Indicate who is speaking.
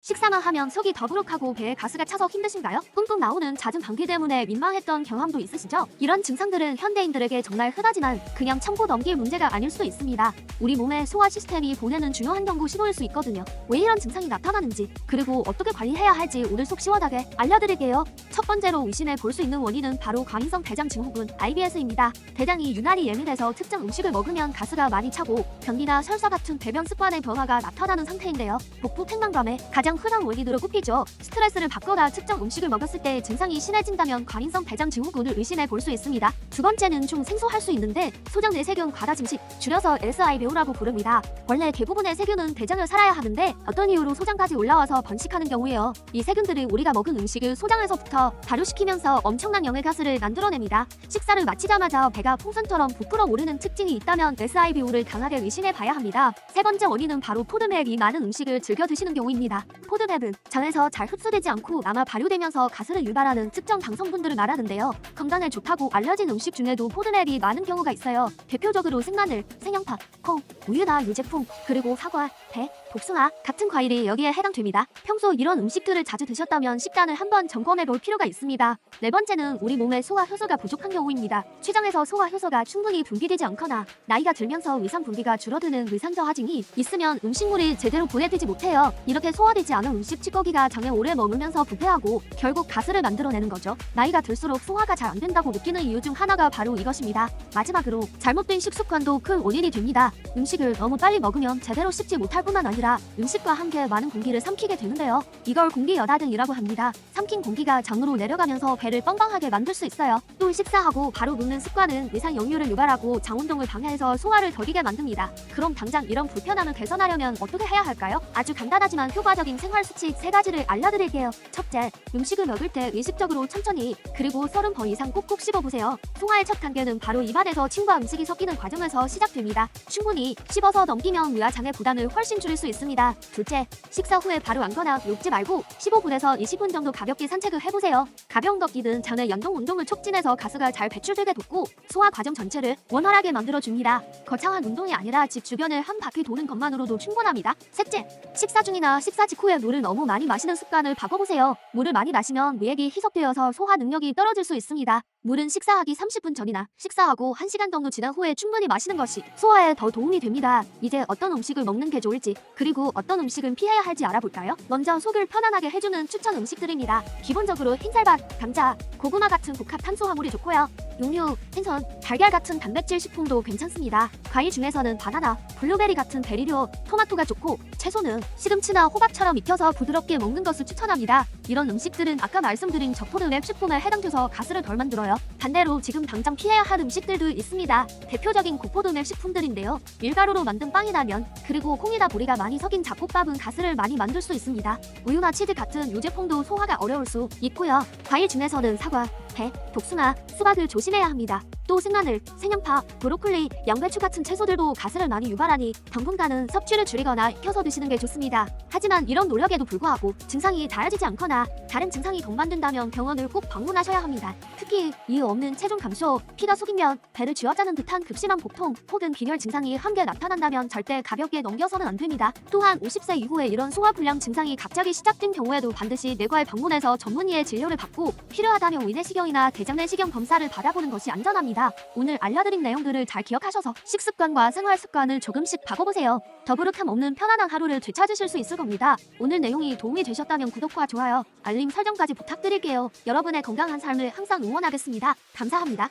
Speaker 1: 식사만 하면 속이 더부룩하고 배에 가스가 차서 힘드신가요? 뿜뿜 나오는 잦은 방귀 때문에 민망했던 경험도 있으시죠? 이런 증상들은 현대인들에게 정말 흔하지만 그냥 참고 넘길 문제가 아닐 수도 있습니다. 우리 몸의 소화 시스템이 보내는 중요한 경고 신호일 수 있거든요. 왜 이런 증상이 나타나는지, 그리고 어떻게 관리해야 할지 오늘 속 시원하게 알려드릴게요. 첫 번째로 의심해 볼 수 있는 원인은 바로 과민성 대장 증후군 IBS입니다. 대장이 유난히 예민해서 특정 음식을 먹으면 가스가 많이 차고 변비나 설사 같은 배변 습관의 변화가 나타나는 상태인데요. 복부 팽만감의 가장 흔한 원인으로 꼽히죠. 스트레스를 받거나 특정 음식을 먹었을 때 증상이 심해진다면 과민성 대장 증후군을 의심해 볼 수 있습니다. 두 번째는 좀 생소할 수 있는데 소장 내세균 과다 증식, 줄여서 SIBO라고 부릅니다. 원래 대부분의 세균은 대장을 살아야 하는데 어떤 이유로 소장까지 올라와서 번식하는 경우에요. 이 세균들이 우리가 먹은 음식을 소장에서부터 발효시키면서 엄청난 양의 가스를 만들어냅니다. 식사를 마치자마자 배가 풍선처럼 부풀어 오르는 특징이 있다면 SIBO를 강하게 의심해 봐야 합니다. 세 번째 원인은 바로 포드맵이 많은 음식을 즐겨 드시는 경우입니다. 포드맵은 장에서 잘 흡수되지 않고 남아 발효되면서 가스를 유발하는 특정 당 성분들을 말하는데요. 건강에 좋다고 알려진 음식 중에도 포드맵이 많은 경우가 있어요. 대표적으로 생마늘, 생양파, 콩, 우유나 유제품, 그리고 사과, 배, 복숭아 같은 과일이 여기에 해당됩니다. 평소 이런 음식들을 자주 드셨다면 식단을 한번 점검해 볼 필요가 있습니다. 네 번째는 우리 몸의 소화 효소가 부족한 경우입니다. 췌장에서 소화 효소가 충분히 분비되지 않거나 나이가 들면서 위산 분비가 줄어드는 위산 저하증이 있으면 음식물이 제대로 분해되지 못해요. 이렇게 소화되지 않은 음식 찌꺼기가 장에 오래 머물면서 부패하고 결국 가스를 만들어내는 거죠. 나이가 들수록 소화가 잘 안 된다고 느끼는 이유 중 하나가 바로 이것입니다. 마지막으로 잘못된 식습관도 큰 원인이 됩니다. 음식을 너무 빨리 먹으면 제대로 씹지 못할 뿐만 아니라 음식과 함께 많은 공기를 삼키게 되는데요. 이걸 공기 여다등이라고 합니다. 삼킨 공기가 장으로 내려가면서 배를 뻥뻥하게 만들 수 있어요. 또 식사하고 바로 눕는 습관은 위산 역류를 유발하고 장 운동을 방해해서 소화를 더디게 만듭니다. 그럼 당장 이런 불편함을 개선하려면 어떻게 해야 할까요? 아주 간단하지만 효과적인 생활 수칙 3가지를 알려드릴게요. 첫째, 음식을 먹을 때 의식적으로 천천히 그리고 30번 이상 꼭꼭 씹어보세요. 소화의 첫 단계는 바로 입안에서 침과 음식이 섞이는 과정에서 시작됩니다. 충분히 씹어서 넘기면 위와 장의 부담을 훨씬 줄일 수 있습니다. 둘째, 식사 후에 바로 앉거나 눕지 말고 15분에서 20분 정도 가볍게 산책을 해보세요. 가벼운 걷기는 장의 연동 운동을 촉진해서 가스가 잘 배출되게 돕고 소화 과정 전체를 원활하게 만들어줍니다. 거창한 운동이 아니라 집 주변을 한 바퀴 도는 것만으로도 충분합니다. 셋째, 식사 중이나 식사 직후에 물을 너무 많이 마시는 습관을 바꿔보세요. 물을 많이 마시면 위액이 희석되어서 소화 능력이 떨어질 수 있습니다. 물은 식사하기 30분 전이나 식사하고 1시간 정도 지난 후에 충분히 마시는 것이 소화에 더 도움이 됩니다. 이제 어떤 음식을 먹는 게 좋을지, 그리고 어떤 음식은 피해야 할지 알아볼까요? 먼저 속을 편안하게 해주는 추천 음식들입니다. 기본적으로 흰쌀밥, 감자, 고구마 같은 복합 탄수화물이 좋고요. 육류, 생선, 달걀 같은 단백질 식품도 괜찮습니다. 과일 중에서는 바나나, 블루베리 같은 베리류, 토마토가 좋고 채소는 시금치나 호박처럼 익혀서 부드럽게 먹는 것을 추천합니다. 이런 음식들은 아까 말씀드린 저포도맵 식품에 해당돼서 가스를 덜 만들어요. 반대로 지금 당장 피해야 할 음식들도 있습니다. 대표적인 고포도맵 식품들인데요. 밀가루로 만든 빵이나 면, 그리고 콩이나 보리가 많이 섞인 잡곡밥은 가스를 많이 만들 수 있습니다. 우유나 치즈 같은 유제품도 소화가 어려울 수 있고요. 과일 중에서는 사과, 배, 복숭아, 수박을 조심해야 합니다. 또 생마늘, 생양파, 브로콜리, 양배추 같은 채소들도 가스를 많이 유발하니 당분간은 섭취를 줄이거나 익혀서 드시는 게 좋습니다. 하지만 이런 노력에도 불구하고 증상이 나아지지 않거나 다른 증상이 더 만든다면 병원을 꼭 방문하셔야 합니다. 특히 이유 없는 체중 감소, 피가 속이면 배를 쥐어짜는 듯한 극심한 복통 혹은 빈혈 증상이 함께 나타난다면 절대 가볍게 넘겨서는 안 됩니다. 또한 50세 이후에 이런 소화불량 증상이 갑자기 시작된 경우에도 반드시 내과에 방문해서 전문의의 진료를 받고 필요하다면 위내시경이나 대장내시경 검사를 받아보는 것이 안전합니다. 오늘 알려드린 내용들을 잘 기억하셔서 식습관과 생활습관을 조금씩 바꿔보세요. 더부룩함 없는 편안한 하루를 되찾으실 수 있을 겁니다. 오늘 내용이 도움이 되셨다면 구독과 좋아요, 알림 설정까지 부탁드릴게요. 여러분의 건강한 삶을 항상 응원하겠습니다. 감사합니다.